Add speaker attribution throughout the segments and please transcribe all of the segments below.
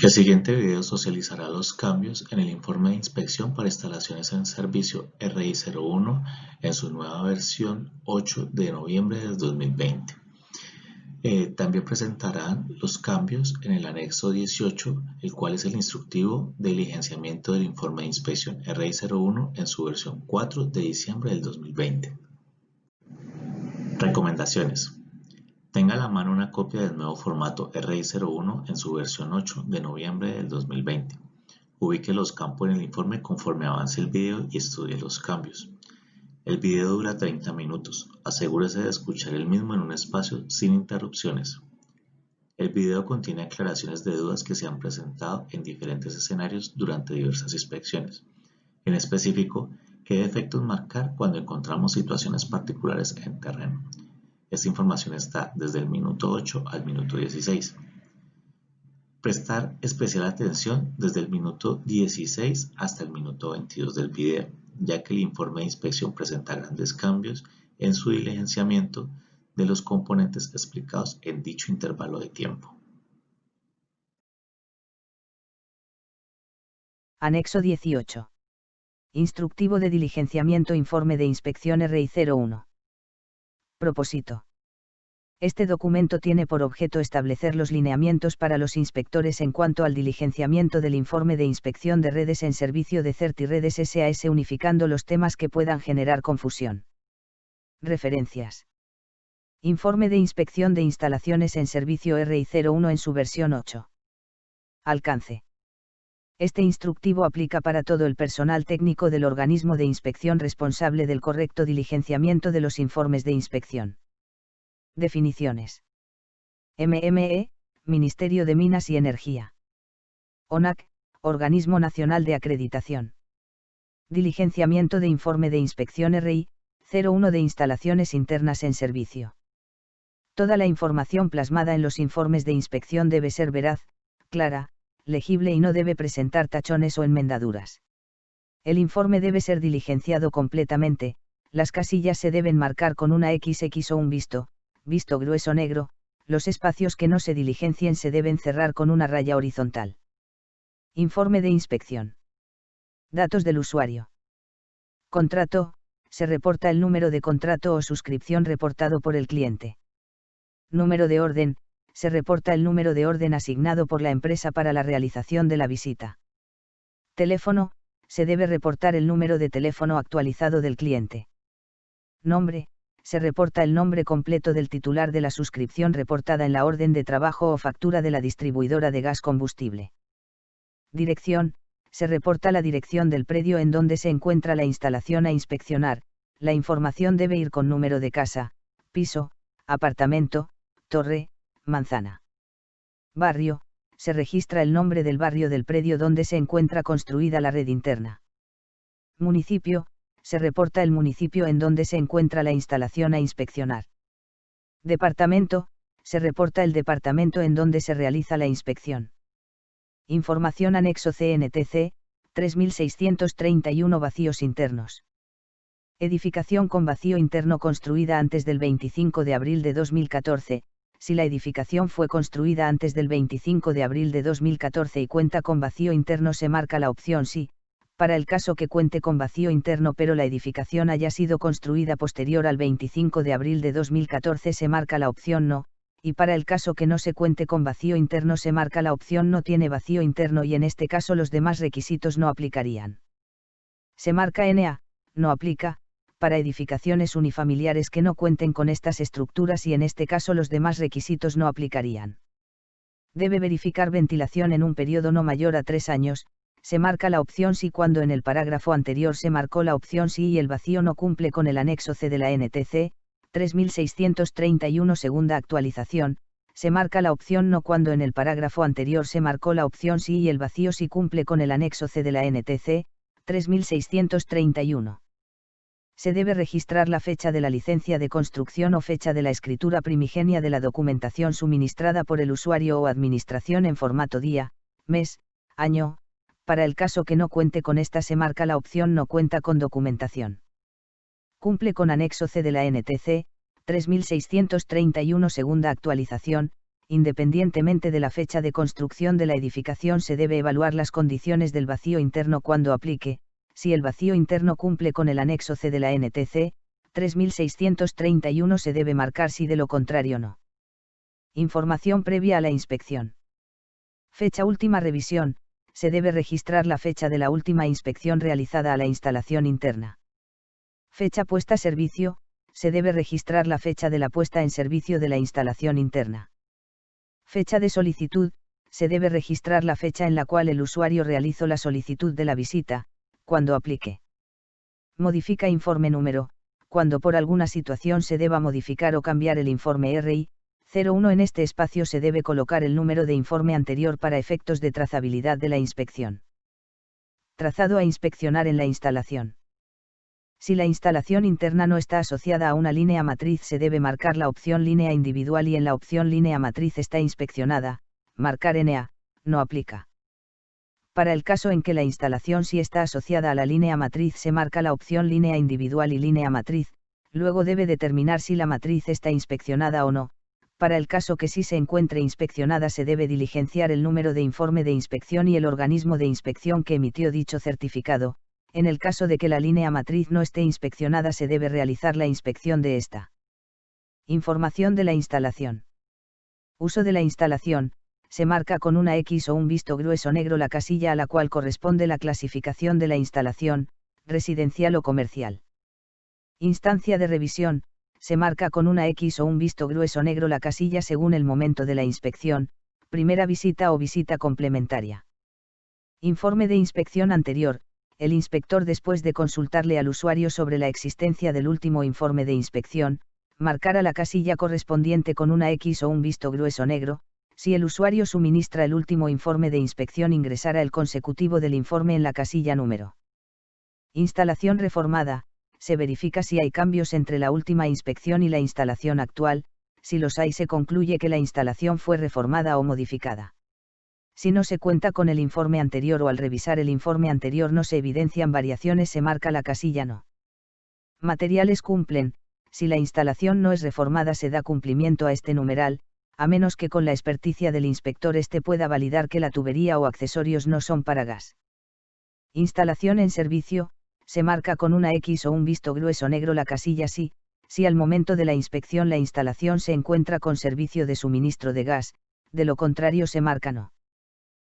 Speaker 1: El siguiente video socializará los cambios en el informe de inspección para instalaciones en servicio RI01 en su nueva versión 8 de noviembre del 2020. También presentarán los cambios en el anexo 18, el cual es el instructivo de diligenciamiento del informe de inspección RI01 en su versión 4 de diciembre del 2020. Recomendaciones. Tenga a la mano una copia del nuevo formato RI01 en su versión 8 de noviembre del 2020. Ubique los campos en el informe conforme avance el video y estudie los cambios. El video dura 30 minutos. Asegúrese de escuchar el mismo en un espacio sin interrupciones. El video contiene aclaraciones de dudas que se han presentado en diferentes escenarios durante diversas inspecciones. En específico, qué defectos marcar cuando encontramos situaciones particulares en terreno. Esta información está desde el minuto 8 al minuto 16. Prestar especial atención desde el minuto 16 hasta el minuto 22 del video, ya que el informe de inspección presenta grandes cambios en su diligenciamiento de los componentes explicados en dicho intervalo de tiempo.
Speaker 2: Anexo 18. Instructivo de diligenciamiento informe de inspección RI01. Propósito. Este documento tiene por objeto establecer los lineamientos para los inspectores en cuanto al diligenciamiento del informe de inspección de redes en servicio de CertiRedes SAS, unificando los temas que puedan generar confusión. Referencias. Informe de inspección de instalaciones en servicio RI01 en su versión 8. Alcance. Este instructivo aplica para todo el personal técnico del organismo de inspección responsable del correcto diligenciamiento de los informes de inspección. Definiciones. MME, Ministerio de Minas y Energía. ONAC, Organismo Nacional de Acreditación. Diligenciamiento de informe de inspección RI01 de instalaciones internas en servicio. Toda la información plasmada en los informes de inspección debe ser veraz, clara, legible y no debe presentar tachones o enmendaduras. El informe debe ser diligenciado completamente, las casillas se deben marcar con una XX o un visto grueso negro, los espacios que no se diligencien se deben cerrar con una raya horizontal. Informe de inspección. Datos del usuario. Contrato, se reporta el número de contrato o suscripción reportado por el cliente. Número de orden, se reporta el número de orden asignado por la empresa para la realización de la visita. Teléfono, se debe reportar el número de teléfono actualizado del cliente. Nombre, se reporta el nombre completo del titular de la suscripción reportada en la orden de trabajo o factura de la distribuidora de gas combustible. Dirección, se reporta la dirección del predio en donde se encuentra la instalación a inspeccionar, la información debe ir con número de casa, piso, apartamento, torre, manzana. Barrio, se registra el nombre del barrio del predio donde se encuentra construida la red interna. Municipio, se reporta el municipio en donde se encuentra la instalación a inspeccionar. Departamento, se reporta el departamento en donde se realiza la inspección. Información anexo CNTC, 3631 vacíos internos. Edificación con vacío interno construida antes del 25 de abril de 2014, si la edificación fue construida antes del 25 de abril de 2014 y cuenta con vacío interno se marca la opción sí. Para el caso que cuente con vacío interno pero la edificación haya sido construida posterior al 25 de abril de 2014 se marca la opción no, y para el caso que no se cuente con vacío interno se marca la opción no tiene vacío interno y en este caso los demás requisitos no aplicarían. Se marca NA, no aplica, para edificaciones unifamiliares que no cuenten con estas estructuras y en este caso los demás requisitos no aplicarían. Debe verificar ventilación en un periodo no mayor a 3 años, se marca la opción sí cuando en el parágrafo anterior se marcó la opción sí y el vacío no cumple con el anexo C de la NTC, 3631 segunda actualización, se marca la opción no cuando en el parágrafo anterior se marcó la opción sí y el vacío sí cumple con el anexo C de la NTC, 3631. Se debe registrar la fecha de la licencia de construcción o fecha de la escritura primigenia de la documentación suministrada por el usuario o administración en formato día, mes, año. Para el caso que no cuente con esta se marca la opción no cuenta con documentación. Cumple con anexo C de la NTC, 3631 segunda actualización, independientemente de la fecha de construcción de la edificación se debe evaluar las condiciones del vacío interno cuando aplique, si el vacío interno cumple con el anexo C de la NTC, 3631 se debe marcar si de lo contrario no. Información previa a la inspección. Fecha última revisión, se debe registrar la fecha de la última inspección realizada a la instalación interna. Fecha puesta a servicio, se debe registrar la fecha de la puesta en servicio de la instalación interna. Fecha de solicitud, se debe registrar la fecha en la cual el usuario realizó la solicitud de la visita, cuando aplique. Modifica informe número, cuando por alguna situación se deba modificar o cambiar el informe RI 01 en este espacio se debe colocar el número de informe anterior para efectos de trazabilidad de la inspección. Trazado a inspeccionar en la instalación. Si la instalación interna no está asociada a una línea matriz se debe marcar la opción línea individual y en la opción línea matriz está inspeccionada, marcar NA, no aplica. Para el caso en que la instalación sí está asociada a la línea matriz se marca la opción línea individual y línea matriz, luego debe determinar si la matriz está inspeccionada o no. Para el caso que sí se encuentre inspeccionada se debe diligenciar el número de informe de inspección y el organismo de inspección que emitió dicho certificado. En el caso de que la línea matriz no esté inspeccionada se debe realizar la inspección de esta. Información de la instalación. Uso de la instalación, se marca con una X o un visto grueso negro la casilla a la cual corresponde la clasificación de la instalación, residencial o comercial. Instancia de revisión, se marca con una X o un visto grueso negro la casilla según el momento de la inspección, primera visita o visita complementaria. Informe de inspección anterior, el inspector después de consultarle al usuario sobre la existencia del último informe de inspección, marcará la casilla correspondiente con una X o un visto grueso negro, si el usuario suministra el último informe de inspección ingresará el consecutivo del informe en la casilla número. Instalación reformada, se verifica si hay cambios entre la última inspección y la instalación actual, si los hay se concluye que la instalación fue reformada o modificada. Si no se cuenta con el informe anterior o al revisar el informe anterior no se evidencian variaciones se marca la casilla no. Materiales cumplen, si la instalación no es reformada se da cumplimiento a este numeral, a menos que con la experticia del inspector éste pueda validar que la tubería o accesorios no son para gas. Instalación en servicio, se marca con una X o un visto grueso negro la casilla sí, si al momento de la inspección la instalación se encuentra con servicio de suministro de gas, de lo contrario se marca no.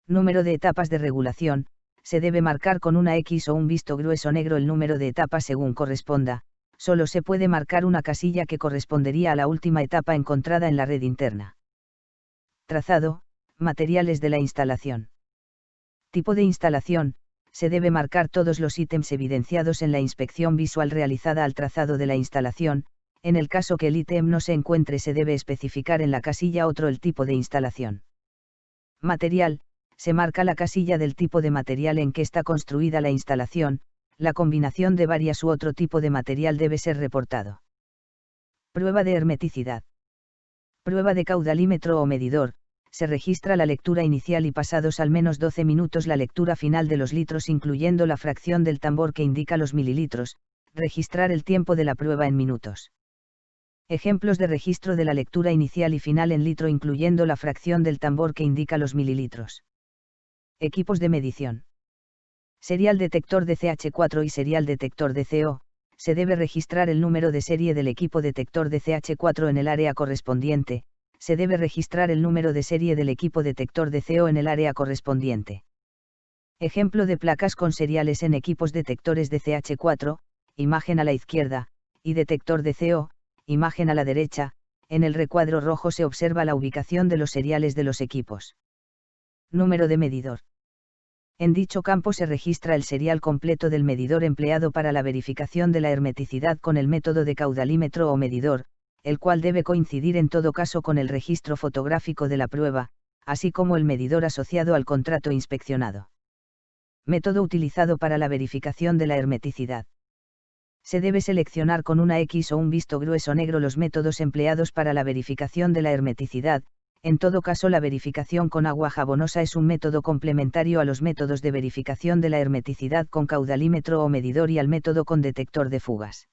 Speaker 2: Número de etapas de regulación, se debe marcar con una X o un visto grueso negro el número de etapas según corresponda, solo se puede marcar una casilla que correspondería a la última etapa encontrada en la red interna. Trazado, materiales de la instalación. Tipo de instalación, se debe marcar todos los ítems evidenciados en la inspección visual realizada al trazado de la instalación, en el caso que el ítem no se encuentre se debe especificar en la casilla otro el tipo de instalación. Material, se marca la casilla del tipo de material en que está construida la instalación, la combinación de varias u otro tipo de material debe ser reportado. Prueba de hermeticidad. Prueba de caudalímetro o medidor, se registra la lectura inicial y pasados al menos 12 minutos la lectura final de los litros incluyendo la fracción del tambor que indica los mililitros, registrar el tiempo de la prueba en minutos. Ejemplos de registro de la lectura inicial y final en litro incluyendo la fracción del tambor que indica los mililitros. Equipos de medición. Serial detector de CH4 y serial detector de CO, se debe registrar el número de serie del equipo detector de CH4 en el área correspondiente, se debe registrar el número de serie del equipo detector de CO en el área correspondiente. Ejemplo de placas con seriales en equipos detectores de CH4, imagen a la izquierda, y detector de CO, imagen a la derecha, en el recuadro rojo se observa la ubicación de los seriales de los equipos. Número de medidor. En dicho campo se registra el serial completo del medidor empleado para la verificación de la hermeticidad con el método de caudalímetro o medidor, el cual debe coincidir en todo caso con el registro fotográfico de la prueba, así como el medidor asociado al contrato inspeccionado. Método utilizado para la verificación de la hermeticidad. Se debe seleccionar con una X o un visto grueso negro los métodos empleados para la verificación de la hermeticidad. En todo caso la verificación con agua jabonosa es un método complementario a los métodos de verificación de la hermeticidad con caudalímetro o medidor y al método con detector de fugas.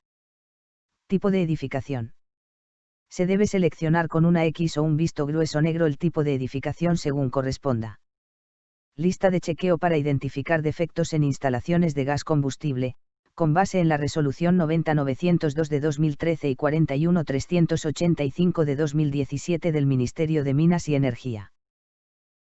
Speaker 2: Tipo de edificación. Se debe seleccionar con una X o un visto grueso negro el tipo de edificación según corresponda. Lista de chequeo para identificar defectos en instalaciones de gas combustible, con base en la resolución 90-902 de 2013 y 41-385 de 2017 del Ministerio de Minas y Energía.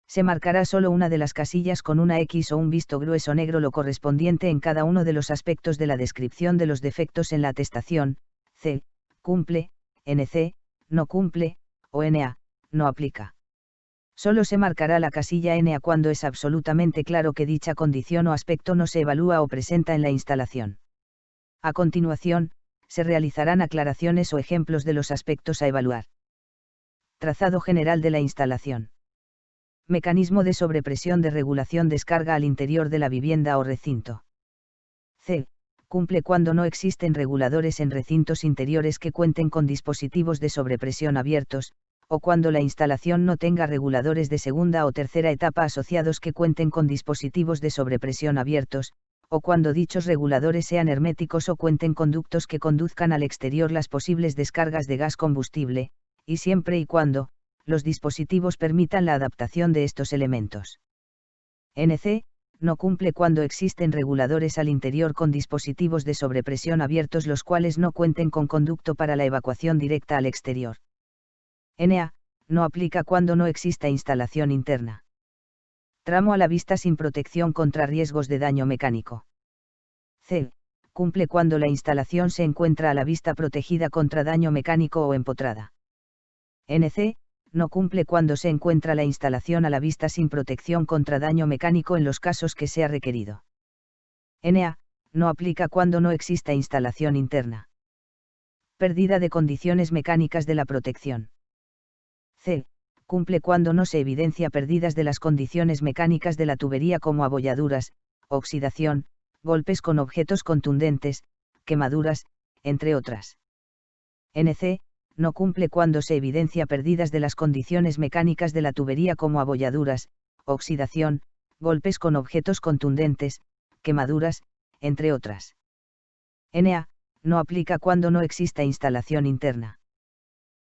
Speaker 2: Se marcará solo una de las casillas con una X o un visto grueso negro lo correspondiente en cada uno de los aspectos de la descripción de los defectos en la atestación, C, cumple, NC, no cumple, o NA, no aplica. Solo se marcará la casilla NA cuando es absolutamente claro que dicha condición o aspecto no se evalúa o presenta en la instalación. A continuación, se realizarán aclaraciones o ejemplos de los aspectos a evaluar. Trazado general de la instalación. Mecanismo de sobrepresión de regulación descarga al interior de la vivienda o recinto. C. Cumple cuando no existen reguladores en recintos interiores que cuenten con dispositivos de sobrepresión abiertos, o cuando la instalación no tenga reguladores de segunda o tercera etapa asociados que cuenten con dispositivos de sobrepresión abiertos, o cuando dichos reguladores sean herméticos o cuenten conductos que conduzcan al exterior las posibles descargas de gas combustible, y siempre y cuando los dispositivos permitan la adaptación de estos elementos. NC. No cumple cuando existen reguladores al interior con dispositivos de sobrepresión abiertos los cuales no cuenten con conducto para la evacuación directa al exterior. NA. No aplica cuando no exista instalación interna. Tramo a la vista sin protección contra riesgos de daño mecánico. C. Cumple cuando la instalación se encuentra a la vista protegida contra daño mecánico o empotrada. NC. No cumple cuando se encuentra la instalación a la vista sin protección contra daño mecánico en los casos que sea requerido. NA. No aplica cuando no exista instalación interna. Pérdida de condiciones mecánicas de la protección. C. Cumple cuando no se evidencia pérdidas de las condiciones mecánicas de la tubería como abolladuras, oxidación, golpes con objetos contundentes, quemaduras, entre otras. NC. No cumple cuando se evidencia pérdidas de las condiciones mecánicas de la tubería como abolladuras, oxidación, golpes con objetos contundentes, quemaduras, entre otras. NA. No aplica cuando no exista instalación interna.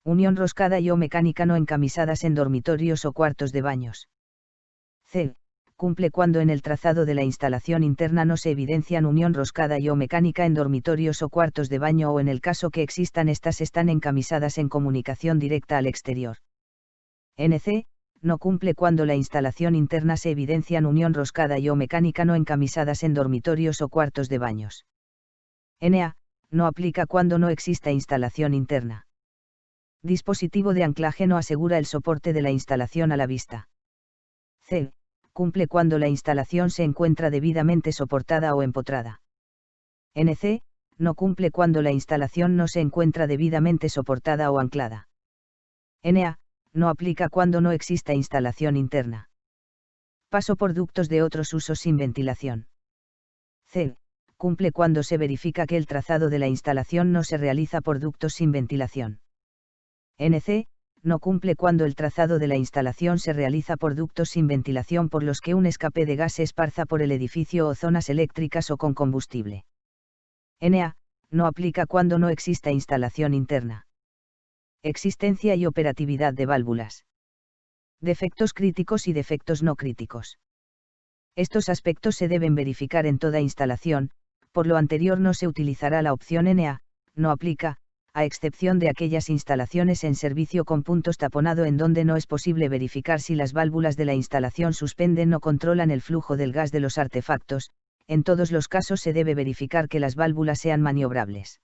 Speaker 2: Unión roscada y o mecánica no encamisadas en dormitorios o cuartos de baños. C. Cumple cuando en el trazado de la instalación interna no se evidencian unión roscada y o mecánica en dormitorios o cuartos de baño o en el caso que existan estas están encamisadas en comunicación directa al exterior. NC. No cumple cuando la instalación interna se evidencian unión roscada y o mecánica no encamisadas en dormitorios o cuartos de baños. NA. No aplica cuando no exista instalación interna. Dispositivo de anclaje no asegura el soporte de la instalación a la vista. C. Cumple cuando la instalación se encuentra debidamente soportada o empotrada. NC. No cumple cuando la instalación no se encuentra debidamente soportada o anclada. NA. No aplica cuando no exista instalación interna. Paso por ductos de otros usos sin ventilación. C. Cumple cuando se verifica que el trazado de la instalación no se realiza por ductos sin ventilación. NC. No cumple cuando el trazado de la instalación se realiza por ductos sin ventilación por los que un escape de gas se esparza por el edificio o zonas eléctricas o con combustible. NA. No aplica cuando no exista instalación interna. Existencia y operatividad de válvulas. Defectos críticos y defectos no críticos. Estos aspectos se deben verificar en toda instalación, por lo anterior no se utilizará la opción NA, no aplica, a excepción de aquellas instalaciones en servicio con puntos taponado en donde no es posible verificar si las válvulas de la instalación suspenden o controlan el flujo del gas de los artefactos. En todos los casos se debe verificar que las válvulas sean maniobrables.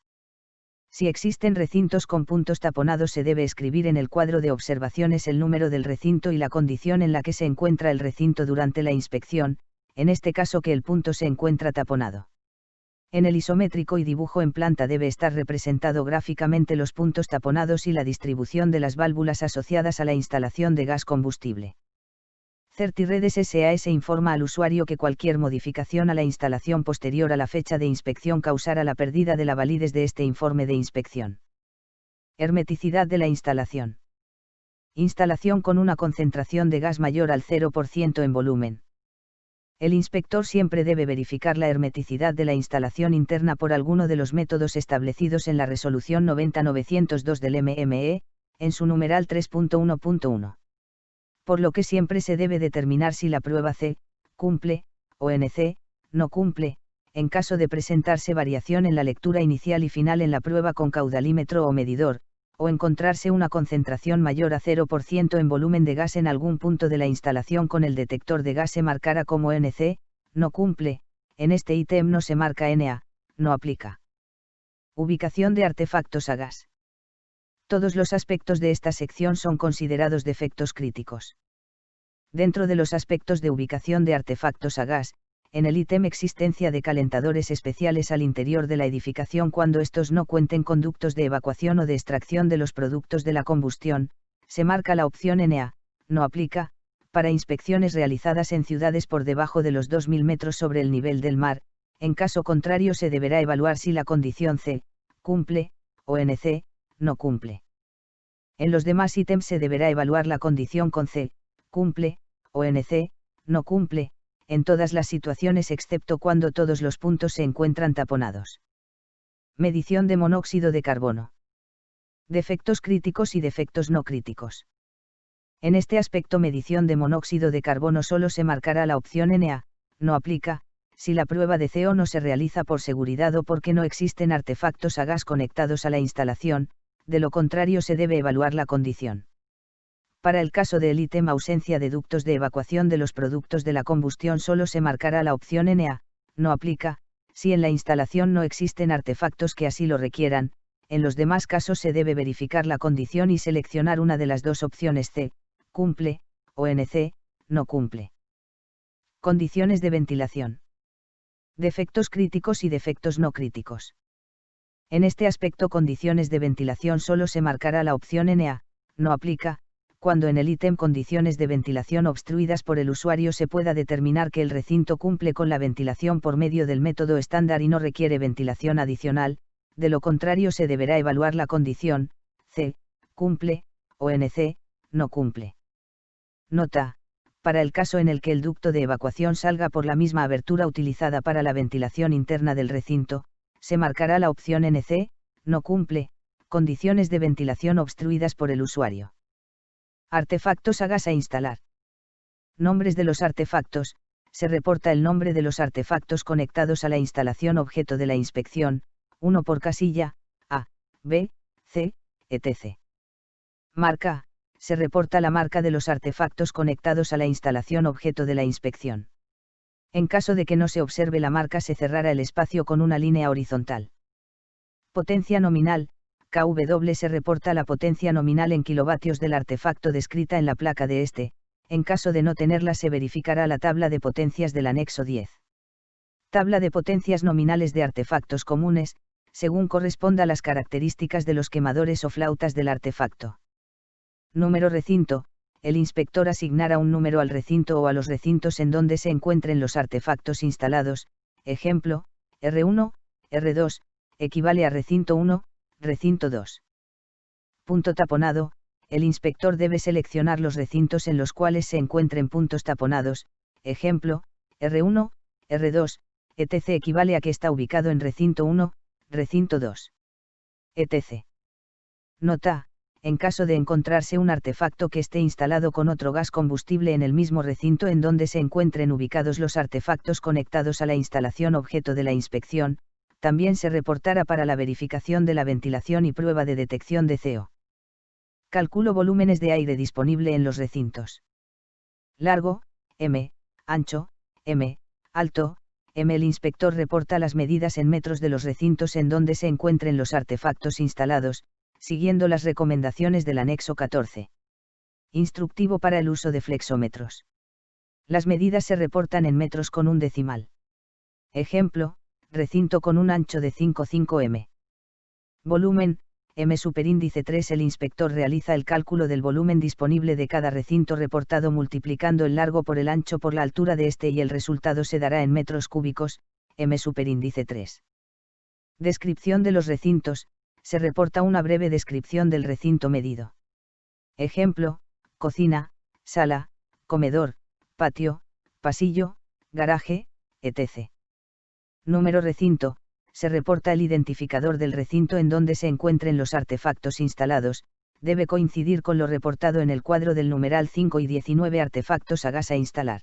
Speaker 2: Si existen recintos con puntos taponados se debe escribir en el cuadro de observaciones el número del recinto y la condición en la que se encuentra el recinto durante la inspección, en este caso que el punto se encuentra taponado. En el isométrico y dibujo en planta debe estar representado gráficamente los puntos taponados y la distribución de las válvulas asociadas a la instalación de gas combustible. Certiredes SAS informa al usuario que cualquier modificación a la instalación posterior a la fecha de inspección causará la pérdida de la validez de este informe de inspección. Hermeticidad de la instalación. Instalación con una concentración de gas mayor al 0% en volumen. El inspector siempre debe verificar la hermeticidad de la instalación interna por alguno de los métodos establecidos en la resolución 90-902 del MME, en su numeral 3.1.1. Por lo que siempre se debe determinar si la prueba C cumple, o NC no cumple, en caso de presentarse variación en la lectura inicial y final en la prueba con caudalímetro o medidor, o encontrarse una concentración mayor a 0% en volumen de gas en algún punto de la instalación con el detector de gas se marcará como NC, no cumple, en este ítem no se marca NA, no aplica. Ubicación de artefactos a gas. Todos los aspectos de esta sección son considerados defectos críticos. Dentro de los aspectos de ubicación de artefactos a gas, en el ítem existencia de calentadores especiales al interior de la edificación cuando estos no cuenten con ductos de evacuación o de extracción de los productos de la combustión, se marca la opción NA, no aplica, para inspecciones realizadas en ciudades por debajo de los 2.000 metros sobre el nivel del mar, en caso contrario se deberá evaluar si la condición C cumple, o NC no cumple. En los demás ítems se deberá evaluar la condición con C cumple, o NC no cumple, en todas las situaciones excepto cuando todos los puntos se encuentran taponados. Medición de monóxido de carbono. Defectos críticos y defectos no críticos. En este aspecto medición de monóxido de carbono solo se marcará la opción NA, no aplica, si la prueba de CO no se realiza por seguridad o porque no existen artefactos a gas conectados a la instalación, de lo contrario se debe evaluar la condición. Para el caso del ítem ausencia de ductos de evacuación de los productos de la combustión solo se marcará la opción NA, no aplica, si en la instalación no existen artefactos que así lo requieran, en los demás casos se debe verificar la condición y seleccionar una de las dos opciones C, cumple, o NC, no cumple. Condiciones de ventilación. Defectos críticos y defectos no críticos. En este aspecto condiciones de ventilación solo se marcará la opción NA, no aplica, cuando en el ítem condiciones de ventilación obstruidas por el usuario se pueda determinar que el recinto cumple con la ventilación por medio del método estándar y no requiere ventilación adicional, de lo contrario se deberá evaluar la condición, C, cumple, o NC, no cumple. Nota, para el caso en el que el ducto de evacuación salga por la misma abertura utilizada para la ventilación interna del recinto, se marcará la opción NC, no cumple, condiciones de ventilación obstruidas por el usuario. Artefactos a gas a instalar. Nombres de los artefactos. Se reporta el nombre de los artefactos conectados a la instalación objeto de la inspección, uno por casilla, A, B, C, etc. Marca. Se reporta la marca de los artefactos conectados a la instalación objeto de la inspección. En caso de que no se observe la marca se cerrará el espacio con una línea horizontal. Potencia nominal. KW se reporta la potencia nominal en kilovatios del artefacto descrita en la placa de este, en caso de no tenerla se verificará la tabla de potencias del anexo 10. Tabla de potencias nominales de artefactos comunes, según corresponda a las características de los quemadores o flautas del artefacto. Número recinto, el inspector asignará un número al recinto o a los recintos en donde se encuentren los artefactos instalados, ejemplo, R1, R2, equivale a recinto 1, recinto 2. Punto taponado, el inspector debe seleccionar los recintos en los cuales se encuentren puntos taponados, ejemplo, R1, R2, etc. equivale a que está ubicado en recinto 1, recinto 2. etc. Nota, en caso de encontrarse un artefacto que esté instalado con otro gas combustible en el mismo recinto en donde se encuentren ubicados los artefactos conectados a la instalación objeto de la inspección, también se reportará para la verificación de la ventilación y prueba de detección de CO. Calculo volúmenes de aire disponible en los recintos. Largo, M, ancho, M, alto, M. El inspector reporta las medidas en metros de los recintos en donde se encuentren los artefactos instalados, siguiendo las recomendaciones del anexo 14. Instructivo para el uso de flexómetros. Las medidas se reportan en metros con un decimal. Ejemplo, recinto con un ancho de 5,5 m. Volumen, M superíndice 3. El inspector realiza el cálculo del volumen disponible de cada recinto reportado multiplicando el largo por el ancho por la altura de este y el resultado se dará en metros cúbicos, M superíndice 3. Descripción de los recintos, se reporta una breve descripción del recinto medido. Ejemplo, cocina, sala, comedor, patio, pasillo, garaje, etc. Número recinto, se reporta el identificador del recinto en donde se encuentren los artefactos instalados, debe coincidir con lo reportado en el cuadro del numeral 5 y 19 artefactos a gas a instalar.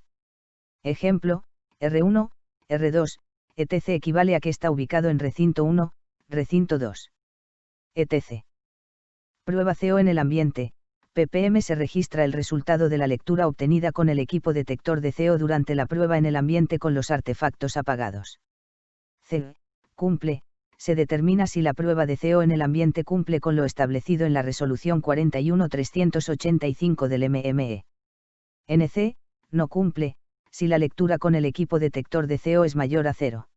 Speaker 2: Ejemplo, R1, R2, etc. equivale a que está ubicado en recinto 1, recinto 2. etc. Prueba CO en el ambiente. ppm se registra el resultado de la lectura obtenida con el equipo detector de CO durante la prueba en el ambiente con los artefactos apagados. C. Cumple. Se determina si la prueba de CO en el ambiente cumple con lo establecido en la resolución 41385 del MME. NC. No cumple, si la lectura con el equipo detector de CO es mayor a 0.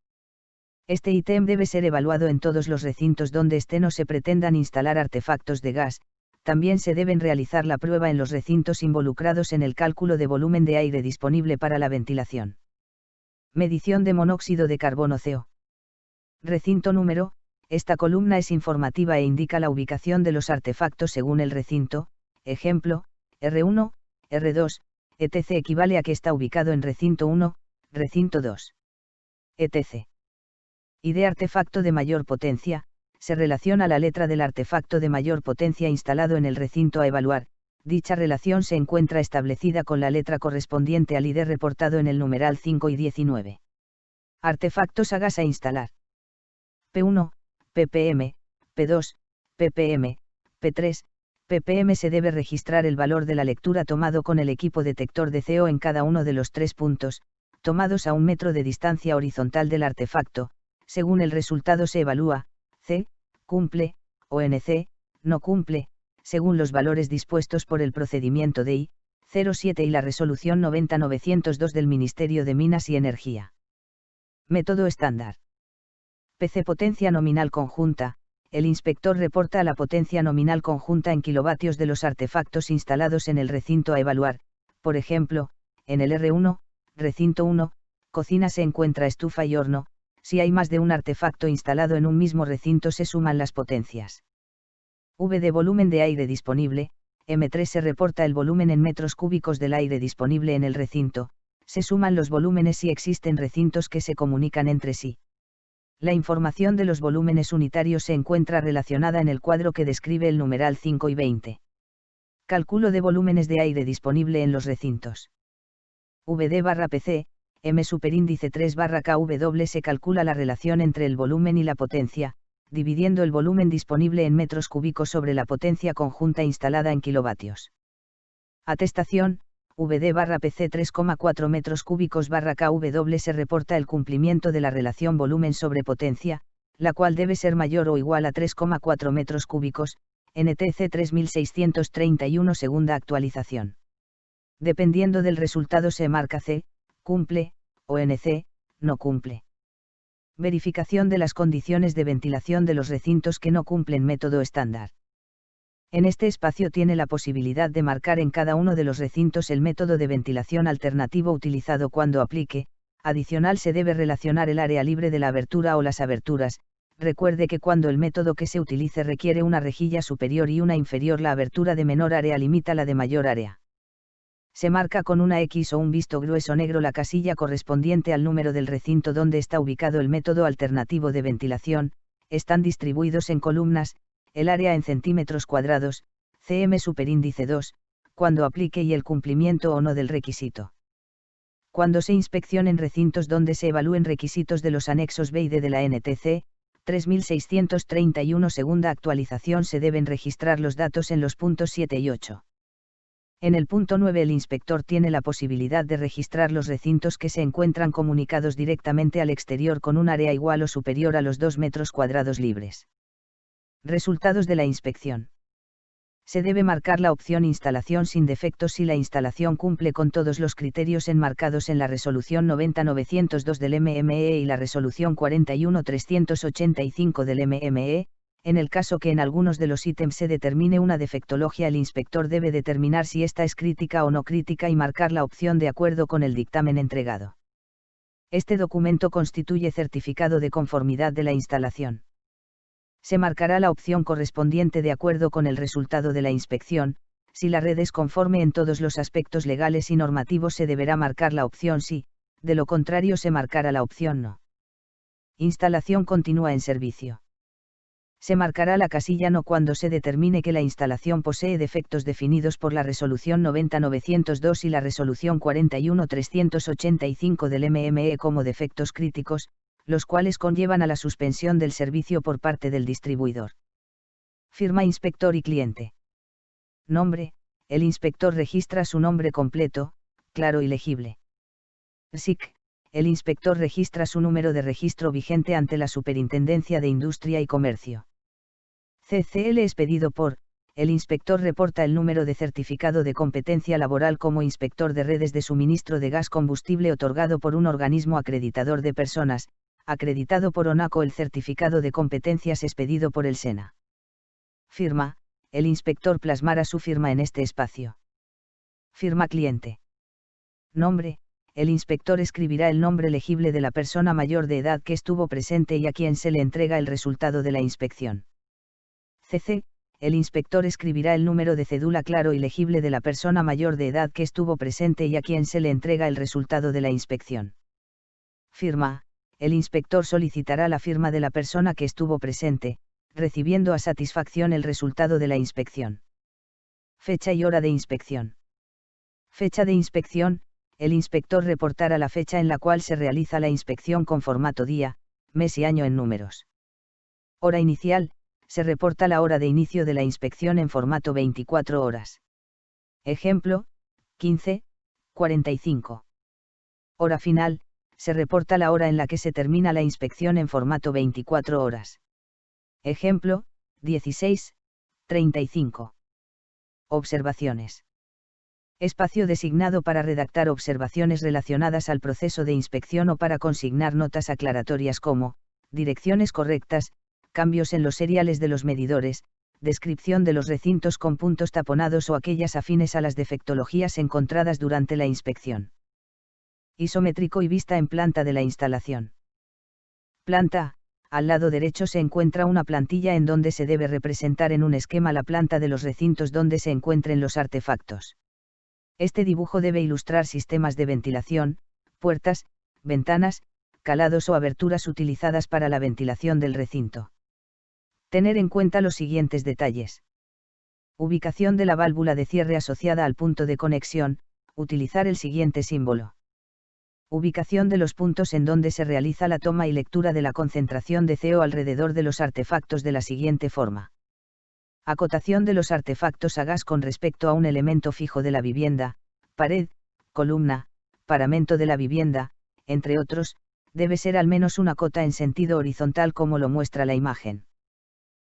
Speaker 2: Este ítem debe ser evaluado en todos los recintos donde estén o se pretendan instalar artefactos de gas. También se deben realizar la prueba en los recintos involucrados en el cálculo de volumen de aire disponible para la ventilación. Medición de monóxido de carbono CO. Recinto número. Esta columna es informativa e indica la ubicación de los artefactos según el recinto. Ejemplo, R1, R2, etc. equivale a que está ubicado en recinto 1, recinto 2. etc. Y de artefacto de mayor potencia, se relaciona la letra del artefacto de mayor potencia instalado en el recinto a evaluar. Dicha relación se encuentra establecida con la letra correspondiente al ID reportado en el numeral 5 y 19. Artefactos a gas a instalar. P1, ppm, P2, ppm, P3, ppm. Se debe registrar el valor de la lectura tomado con el equipo detector de CO en cada uno de los 3 puntos, tomados a 1 metro de distancia horizontal del artefacto. Según el resultado se evalúa, C, cumple, o NC, no cumple, según los valores dispuestos por el procedimiento de I-07 y la resolución 90-902 del Ministerio de Minas y Energía. Método estándar. PC potencia nominal conjunta. El inspector reporta la potencia nominal conjunta en kilovatios de los artefactos instalados en el recinto a evaluar. Por ejemplo, en el R1, recinto 1, cocina se encuentra estufa y horno. Si hay más de un artefacto instalado en un mismo recinto se suman las potencias. V de volumen de aire disponible. M3 se reporta el volumen en metros cúbicos del aire disponible en el recinto. Se suman los volúmenes si existen recintos que se comunican entre sí. La información de los volúmenes unitarios se encuentra relacionada en el cuadro que describe el numeral 5 y 20. Cálculo de volúmenes de aire disponible en los recintos. VD/PC, M superíndice 3/KW. Se calcula la relación entre el volumen y la potencia, dividiendo el volumen disponible en metros cúbicos sobre la potencia conjunta instalada en kilovatios. Atestación. VD/PC 3,4 metros cúbicos/KW. Se reporta el cumplimiento de la relación volumen sobre potencia, la cual debe ser mayor o igual a 3,4 metros cúbicos, NTC 3631 segunda actualización. Dependiendo del resultado se marca C, cumple, o NC, no cumple. Verificación de las condiciones de ventilación de los recintos que no cumplen método estándar. En este espacio tiene la posibilidad de marcar en cada uno de los recintos el método de ventilación alternativo utilizado cuando aplique. Adicional se debe relacionar el área libre de la abertura o las aberturas. Recuerde que cuando el método que se utilice requiere una rejilla superior y una inferior, la abertura de menor área limita la de mayor área. Se marca con una X o un visto grueso negro la casilla correspondiente al número del recinto donde está ubicado el método alternativo de ventilación. Están distribuidos en columnas. El área en centímetros cuadrados, cm superíndice 2, cuando aplique y el cumplimiento o no del requisito. Cuando se inspeccionen recintos donde se evalúen requisitos de los anexos B y D de la NTC, 3631 segunda actualización se deben registrar los datos en los puntos 7 y 8. En el punto 9 el inspector tiene la posibilidad de registrar los recintos que se encuentran comunicados directamente al exterior con un área igual o superior a los 2 metros cuadrados libres. Resultados de la inspección. Se debe marcar la opción instalación sin defectos si la instalación cumple con todos los criterios enmarcados en la resolución 90-902 del MME y la resolución 41-385 del MME. En el caso que en algunos de los ítems se determine una defectología, el inspector debe determinar si esta es crítica o no crítica y marcar la opción de acuerdo con el dictamen entregado. Este documento constituye certificado de conformidad de la instalación. Se marcará la opción correspondiente de acuerdo con el resultado de la inspección. Si la red es conforme en todos los aspectos legales y normativos se deberá marcar la opción sí, De lo contrario se marcará la opción no. Instalación continúa en servicio. Se marcará la casilla no cuando se determine que la instalación posee defectos definidos por la resolución 90-902 y la resolución 41-385 del MME como defectos críticos, los cuales conllevan a la suspensión del servicio por parte del distribuidor. Firma inspector y cliente. Nombre: el inspector registra su nombre completo, claro y legible. SIC: el inspector registra su número de registro vigente ante la Superintendencia de Industria y Comercio. CCL expedido por: el inspector reporta el número de certificado de competencia laboral como inspector de redes de suministro de gas combustible otorgado por un organismo acreditador de personas, acreditado por ONACO. El certificado de competencias expedido por el SENA. Firma: el inspector plasmará su firma en este espacio. Firma cliente. Nombre: el inspector escribirá el nombre legible de la persona mayor de edad que estuvo presente y a quien se le entrega el resultado de la inspección. CC: el inspector escribirá el número de cédula claro y legible de la persona mayor de edad que estuvo presente y a quien se le entrega el resultado de la inspección. Firma: el inspector solicitará la firma de la persona que estuvo presente, recibiendo a satisfacción el resultado de la inspección. Fecha y hora de inspección. Fecha de inspección: el inspector reportará la fecha en la cual se realiza la inspección con formato día, mes y año en números. Hora inicial: se reporta la hora de inicio de la inspección en formato 24 horas. Ejemplo: 15:45. Hora final: se reporta la hora en la que se termina la inspección en formato 24 horas. Ejemplo: 16:35. Observaciones. Espacio designado para redactar observaciones relacionadas al proceso de inspección o para consignar notas aclaratorias como: direcciones correctas, cambios en los seriales de los medidores, descripción de los recintos con puntos taponados o aquellas afines a las defectologías encontradas durante la inspección. Isométrico y vista en planta de la instalación. Planta: al lado derecho se encuentra una plantilla en donde se debe representar en un esquema la planta de los recintos donde se encuentren los artefactos. Este dibujo debe ilustrar sistemas de ventilación, puertas, ventanas, calados o aberturas utilizadas para la ventilación del recinto. Tener en cuenta los siguientes detalles. Ubicación de la válvula de cierre asociada al punto de conexión: utilizar el siguiente símbolo. Ubicación de los puntos en donde se realiza la toma y lectura de la concentración de CO alrededor de los artefactos de la siguiente forma. Acotación de los artefactos a gas con respecto a un elemento fijo de la vivienda, pared, columna, paramento de la vivienda, entre otros, debe ser al menos una cota en sentido horizontal como lo muestra la imagen.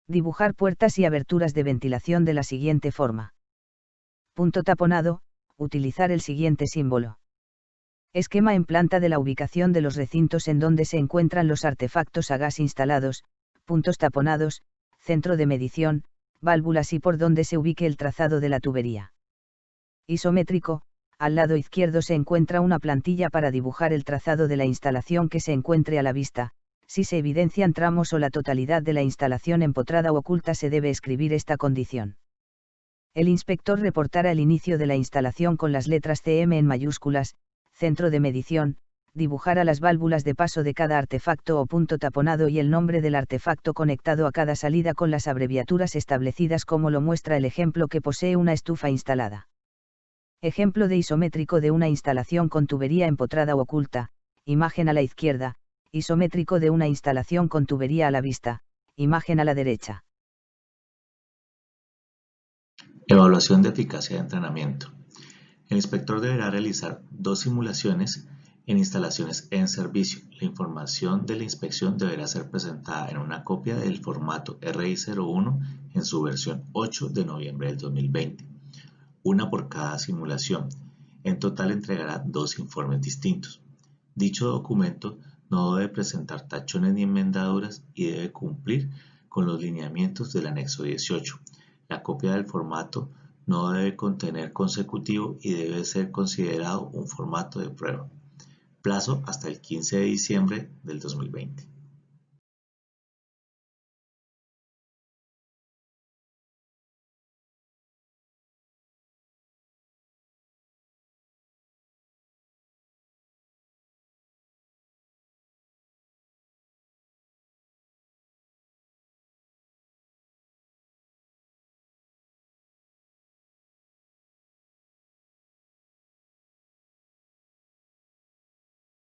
Speaker 2: Dibujar puertas y aberturas de ventilación de la siguiente forma. Punto taponado: utilizar el siguiente símbolo. Esquema en planta de la ubicación de los recintos en donde se encuentran los artefactos a gas instalados, puntos taponados, centro de medición, válvulas y por donde se ubique el trazado de la tubería. Isométrico: al lado izquierdo se encuentra una plantilla para dibujar el trazado de la instalación que se encuentre a la vista. Si se evidencian tramos o la totalidad de la instalación empotrada o oculta se debe escribir esta condición. El inspector reportará el inicio de la instalación con las letras CM en mayúsculas, centro de medición, dibujará las válvulas de paso de cada artefacto o punto taponado y el nombre del artefacto conectado a cada salida con las abreviaturas establecidas como lo muestra el ejemplo que posee una estufa instalada. Ejemplo de isométrico de una instalación con tubería empotrada o oculta, imagen a la izquierda, isométrico de una instalación con tubería a la vista, imagen a la derecha.
Speaker 1: Evaluación de eficacia de entrenamiento. El inspector deberá realizar 2 simulaciones en instalaciones en servicio. La información de la inspección deberá ser presentada en una copia del formato RI01 en su versión 8 de noviembre del 2020, una por cada simulación. En total entregará 2 informes distintos. Dicho documento no debe presentar tachones ni enmendaduras y debe cumplir con los lineamientos del anexo 18. La copia del formato no debe contener consecutivo y debe ser considerado un formato de prueba. Plazo hasta el 15 de diciembre del 2020.